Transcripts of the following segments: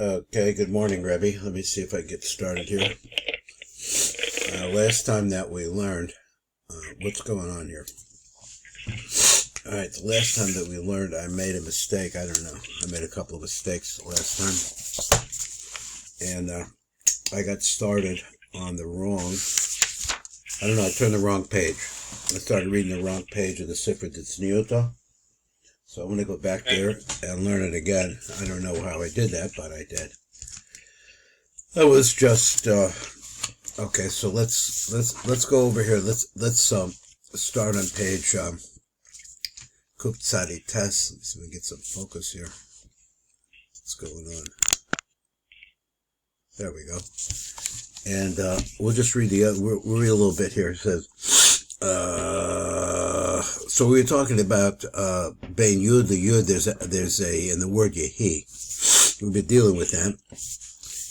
Okay, good morning, Rebbe. Let me see if I can get started here. Last time that we learned, what's going on here? All right, the last time that we learned, I made a mistake. I don't know. I made a couple of mistakes last time. And I got started on the wrong, I don't know, I turned the wrong page. I started reading the wrong page of the Sifra Tzniuta. So I'm going to go back there and learn it again. I don't know how I did that, but I did. That was just okay. So let's go over here. Let's start on page Kuf Tzadi Tes. Let's see if we can get some focus here. What's going on? There we go. And we'll just read we'll read a little bit here. It says. So we were talking about Bein Yud, the Yud, there's a in the word Yehi. We've been dealing with that.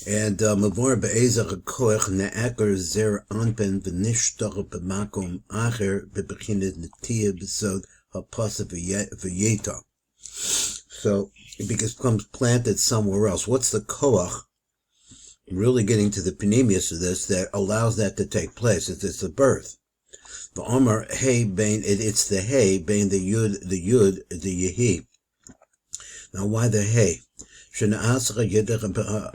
And Mavor be'ezach koach ne'aker zer anpen v'nishtach b'makom acher b'bechinet netiyah b'sod ha'pasa v'yeta. So it becomes planted somewhere else. What's the koach? Really getting to the panemius of this that allows that to take place. It's the birth. The Omar hey bain, it's the hey bain the yud the yehi. Now why the hey? Shana asra yedach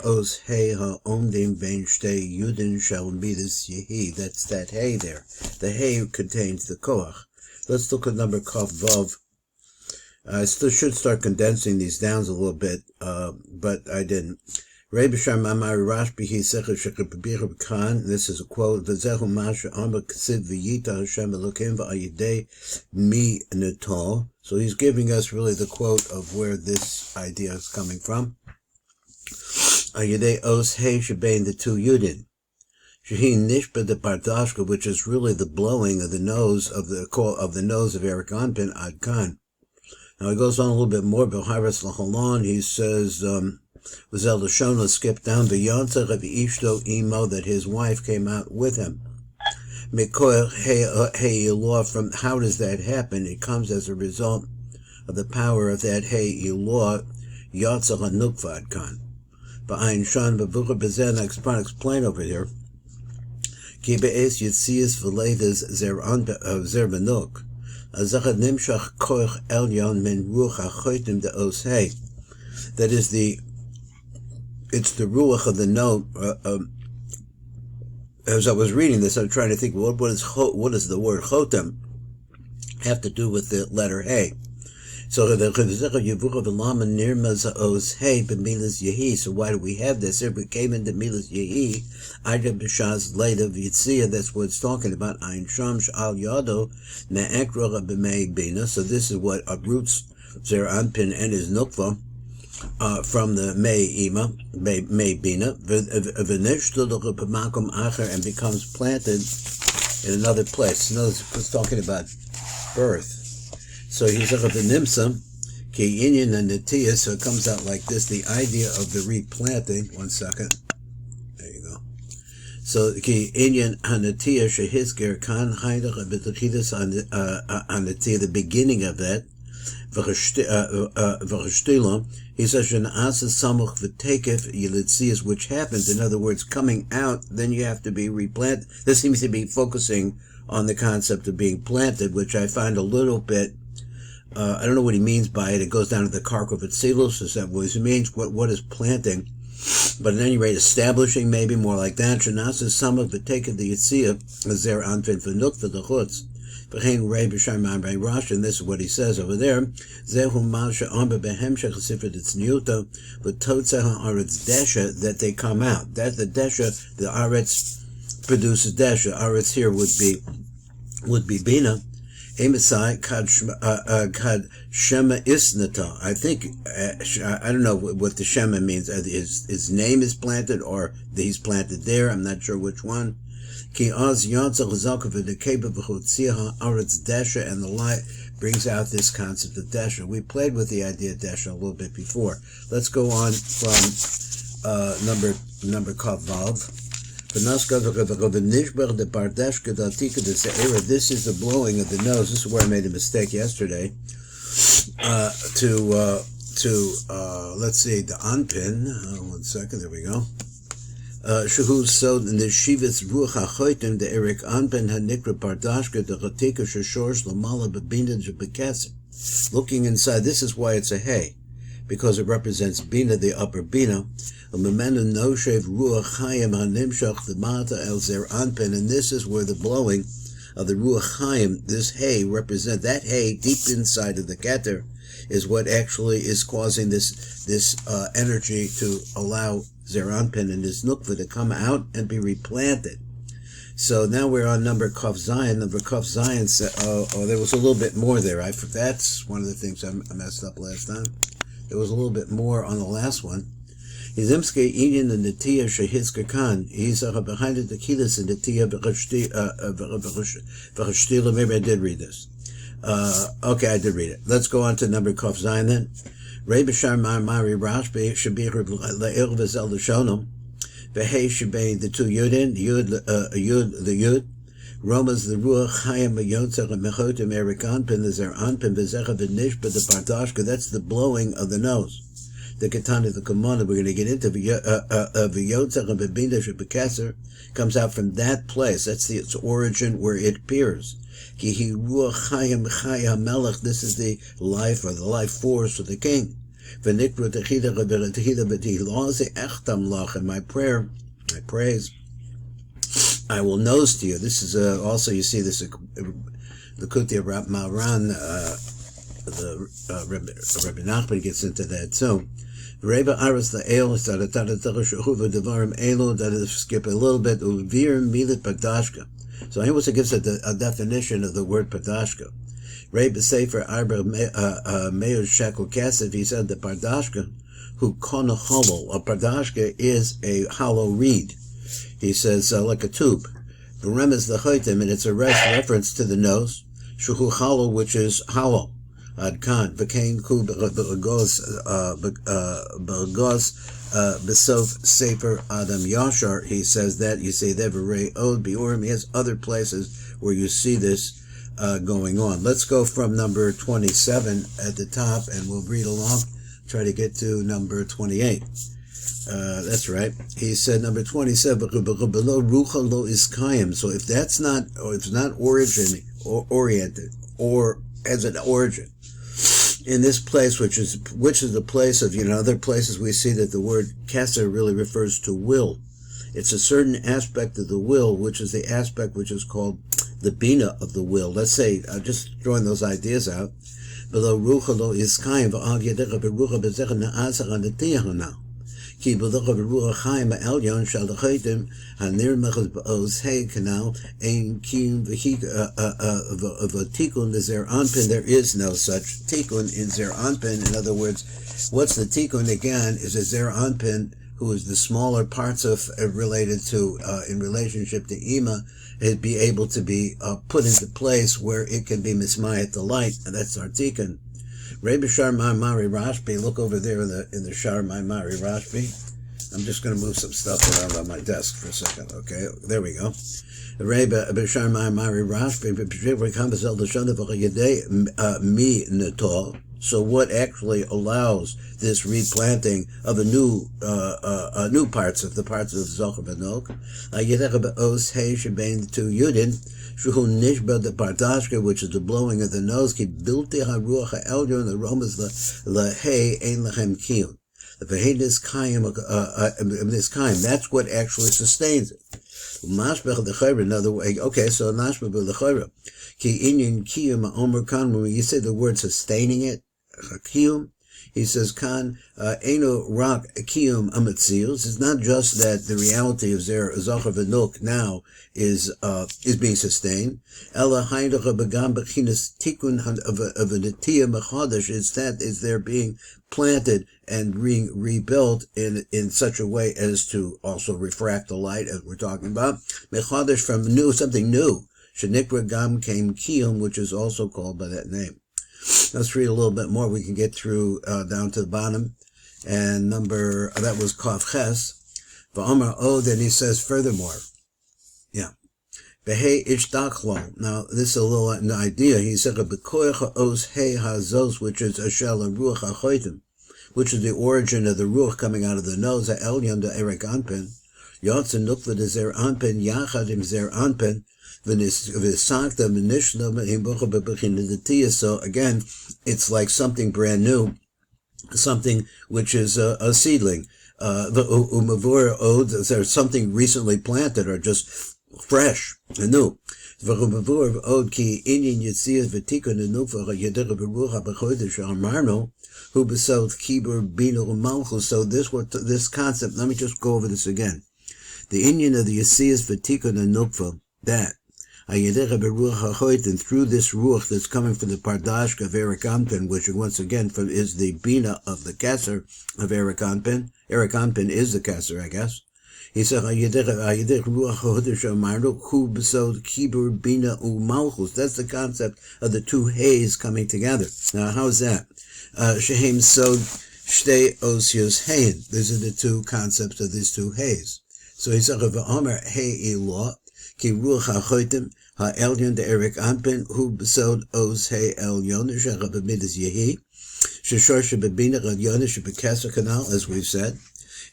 os hey ha omdim bain shtei yudin shall be this yehi. That's that hey there. The hey contains the koach. Let's look at number kaf vav. I still should start condensing these down a little bit, but I didn't. This is a quote. So he's giving us really the quote of where this idea is coming from. The two yudin. Which is really the blowing of the nose of the nose of Eric Anpin Ad Khan. Now he goes on a little bit more. He says. Was El Shona skipped down the Yontzach of Ishto Imo that his wife came out with him. From how does that happen? It comes as a result of the power of that Hey Elor Yotzach Anukvad Khan. Ba'ayin Shan Bavucha Bezen explain over here. Ki be'es Yitzias V'leidas Zer Benuk. Azachad Nimshach Koich Elyon Min Ruach HaChoitim De Os Hey. That is it's the ruach of the note. As I was reading this, I'm trying to think, what does the word chotem have to do with the letter hey? So why do we have this? If we came into milas yehi, Aydem b'shas later v'yitzia, that's what it's talking about. Ayin sham sh'al yado me'ekra b'mei bina. So this is what roots Zer Anpin and his nukva. From the May Bina, and becomes planted in another place. In other words, it's talking about birth. So he's like the Nimsa, Ki Inyan and Natiya, so it comes out like this, the idea of the replanting. 1 second. There you go. So Ki Inyan Hanatiya Shehizger Khan Haidach Abitachidis Hanatiya, the beginning of that. He says, which happens, in other words, coming out, then you have to be replanted. This seems to be focusing on the concept of being planted, which I find a little bit, I don't know what he means by it. It goes down to the Karkov Atzilus, is that what he means? What is planting? But at any rate, establishing, maybe more like that. Shanasa some of the take of the Yitzia, as their anfin for nuk for the chutz. And this is what he says over there. That they come out. That's the desha. The aretz produces desha. Aretz here would be bina. Emisai kad shema isnata. I think I don't know what the shema means. His name is planted or he's planted there. I'm not sure which one. Ki az yantzach zakav the keba v'chotziha aretz desha, and the light brings out this concept of desha. We played with the idea of desha a little bit before. Let's go on from number kav vav. This is the blowing of the nose. This is where I made a mistake yesterday. to, let's see, the Anpin. 1 second, there we go. Shehu so in the Shivitz Ruach HaChoitim, the Erik Anpin HaNikra Pardashka, the Chatika Sheshorsh Lamala Bebina Jebeketzer. Looking inside, this is why it's a hay, because it represents Bina, the upper Bina. Umemenu Noshev Ruach Chaim HaNimshach, the Mata El Zer Anpin, and this is where the blowing of the Ruach Chaim, this hay, represent that hay deep inside of the Keter, is what actually is causing this energy to allow Zer Anpin and his Nukva to come out and be replanted. So now we're on number Kaf Zion. Number Kaf Zion said, there was a little bit more there. That's one of the things I messed up last time. There was a little bit more on the last one. Hizimske Indian and the Tia Shahizka Khan. He's behind the Kilas and the Tia Vachashtila. Maybe I did read this. Okay, I did read it. Let's go on to number Kaf Zion then. Rabbi Shar Mari Rashbi Shabir La'il V'zel L'Shonom. V'hei Shabay the two Yudin, the Yud. Roma's the Ruach Chaim Yotzach and Mechotim Erik Anpin, the Zer Anpin, V'zecha V'nishba, the Pardashka. That's the blowing of the nose. The Ketana, the Kamona, we're going to get into V'yotzach and V'bina Shebeketzer, comes out from that place. That's its origin where it appears. Kihi Ruach Chaim Chai HaMelech, this is the life or the life force of the king. V'nikru Techida V'techida V'tihilazi Echtam Lach, and my prayer, my praise, I will nose to you. This is also, you see this, the Kuti of Maran, the Rabbi Nachman gets into that too. Reba Aras the Ale, that skip a little bit, Uvir Milit Padashka. So he also gives a definition of the word Padashka. Reba Sefer Arba Meir Shekel Kesef, he said the Pardashka, who kona hollow. A Pardashka is a hollow reed. He says, like a tube. Verem is the Chaitim, and it's a reference to the nose. Shuhu hollow, which is hollow. Adkan, V'kein ku b'gos b'sof Sefer Adam Yashar, he says that, you say that, V'rei od b'urim, he has other places where you see this going on. Let's go from number 27 at the top, and we'll read along, try to get to number 28. That's right. He said number 27, so if that's not, or it's not origin or oriented, or as an origin, in this place, which is the place of, other places we see that the word Keter really refers to will. It's a certain aspect of the will, which is the aspect which is called the bina of the will. Let's say, just throwing those ideas out. Below rucha lo iskayim v'al yedecha berucha bezecha na'asach anatiyah now. Ki belocha berucha chayim ba'elyon shal l'chaytim hanir mechaz ba'oz hey canal ein kiyum v'tikun l'zer anpin. There is no such tikun in zer anpin. In other words, what's the tikun again is a zer anpin, who is the smaller parts of related to in relationship to Ima, it be able to be put into place where it can be mismayat the light, and that's our tikkun. Rabbi Shar Mari Rashbi, look over there in the Shar Mari Rashbi. I'm just going to move some stuff around on my desk for a second. Okay, there we go. Rabbi Shar Mari Rashbi, mi netol. So what actually allows this replanting of new parts of the parts of Zohar Benok? Os hey shebein the two Yudin, shuhu nishba the Pardashka, which is the blowing of the nose. Ki bilti haruach ha'elyon, the romas the hey ein lachem kiyun. The v'hedis kayim this kayim. That's what actually sustains it. Mashbech the chayra, another way. Okay, so mashbech the chayra. Ki inyan kiyum omer kan. When you say the word sustaining it, kiyum, he says kan eno rak kiyum amatzios. It's not just that the reality of Zohar V'nuk now is being sustained. Ela haindacha begam bechinas tikun of a netiyah mechadash. It's that is they're being planted and rebuilt in such a way as to also refract the light, as we're talking about. Mechadash, from new, something new. Shenikra gam came kiyum, which is also called by that name. Let's read a little bit more. We can get through down to the bottom. And that was Kaf Ches. V'amar O, then he says furthermore. Yeah. Behei ishtachlo. Now, this is a little an idea. He said, B'koyach os hei hazos, which is ashel ruach hachoitim. which is the origin of the ruach coming out of the nose, ha'elyon the erek anpen, yotze nukva de zer anpen, yachad im zer anpen, v'nisakta v'nishna v'himbucha b'bechina d'tiyah. So again, it's like something brand new, something which is a seedling. The umavur od, there's something recently planted or just fresh and new. V'umavur od ki inyan yitziyas v'tikun enukva ha'yedera b'ruach ha'bechodesh ha'amarno hu b'sod kibur bina u'malchus. So this concept, let me just go over this again. The inyan of the yitziyas v'tikun enukva, that and through this ruach that's coming from the pardash of Erek Anpin, which once again is the bina of the Keter of Erek Anpin. Erek Anpin is the Keter, I guess. He said, that's the concept of the two hays coming together. Now, how's that? Shehem sod shtei osios hayin. These are the two concepts of these two hays. So he said, V'omer hey ilah, ki ruach ha'choitim ha'elyon de Erek Anpin hu b'sod os hey elyon shecha b'midas yehi sheshor shebebina elyon shebekesser kanal, as we've said.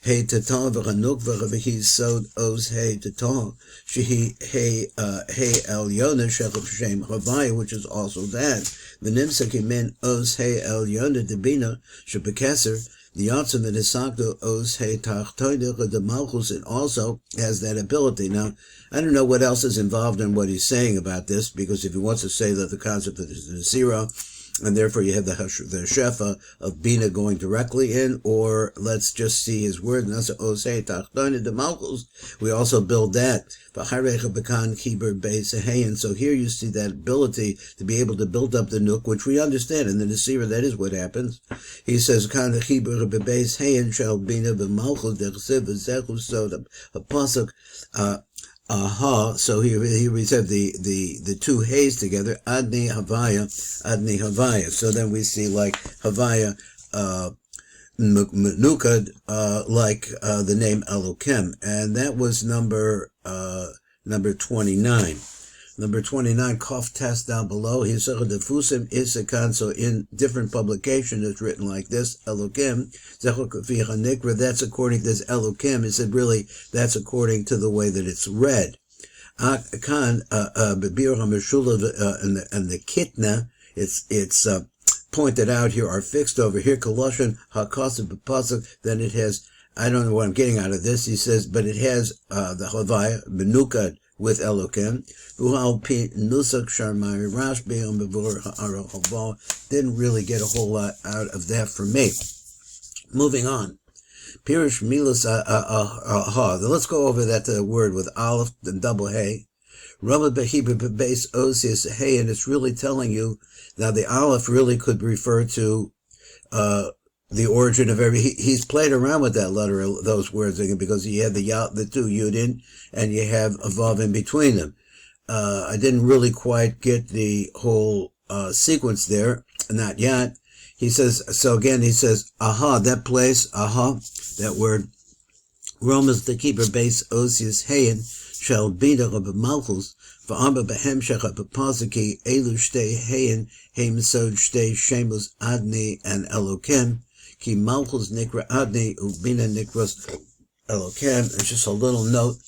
Hey tatal v'chanukva v'hi sod os hey tatal shehi hey elyon shecha b'shem chavaya, which is also that v'nimsak imen os hey elyon de bina shebekesser. The Yotzim and Isakto Os He Tachtoinich of the Malchus, it also has that ability. Now, I don't know what else is involved in what he's saying about this, because if he wants to say that the concept of the Sifra, and therefore you have the Shefa of Bina going directly in, or let's just see his word, and that's Os He Tachtoinich the Malchus, we also build that. And so here you see that ability to be able to build up the Nuk, which we understand. In the Nesira, that is what happens. He says, so here we have the two hays together, Adni Havaya, Adni Havaya. So then we see like Havaya, Menukad, like the name Elokim, and that was number 29. Number 29, Kof test down below. He said the Fusim Isakan. So in different publications, it's written like this: Elokim, Nikra. That's according to this Elokim. He said really that's according to the way that it's read. Akan Bebir Hameshula and the Kitna. It's pointed out here, are fixed over here, Colossian HaKasav B'Pasuk, then it has, I don't know what I'm getting out of this, he says, but it has the Havaya, Menukad, with Elokim, Nusak Sharmai Rashbi Mavur Ha'ara. Didn't really get a whole lot out of that for me. Moving on. Pirish Milas Ha. Let's go over that word with Aleph and double Hey. Rabbi Behibra base Osius Hey, and it's really telling you now the Aleph really could refer to the origin of he's played around with that letter, those words, because you have the two Yudin and you have a Vav in between them. I didn't really quite get the whole sequence there, not yet. He says, so again, he says, aha, that place, aha, that word, Roma's the keeper base Osius Hayin, shall be the Rabbi Malchus, for Amba Behem Shecha Bepazaki, Elu Shtei Hayin, Haim Sod Shtei Shemos Adni and Elokim, Ki Malchus Nikra Adni, Ubina Nikras Elokim. It's just a little note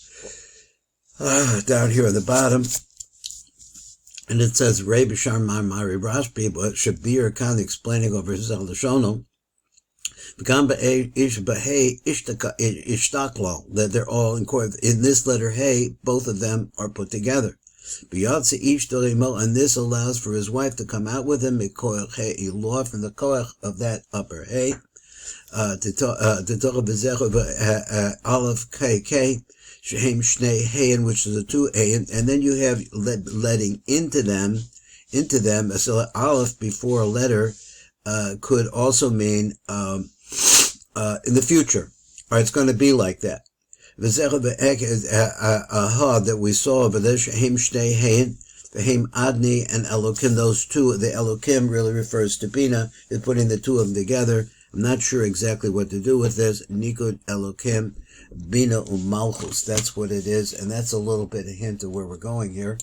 down here at the bottom. And it says, Rei B'Shar Mari Rashbi, but Shabir Khan explaining over his Eldashono, that they're all in this letter Hey, both of them are put together. And this allows for his wife to come out with him from the koach of that upper Hey. Aleph KK, Shehem Shnei Hayin, which is the two Hayin, and then you have letting into them, so Aleph before a letter, could also mean, in the future, or it's going to be like that. That we saw over there, Shehem Shnei Hayin, V'hem Adni and Elokim, those two, the Elokim really refers to Bina, is putting the two of them together. I'm not sure exactly what to do with this. Nikud Elokim, Bina Umalchus, that's what it is, and that's a little bit a hint of where we're going here.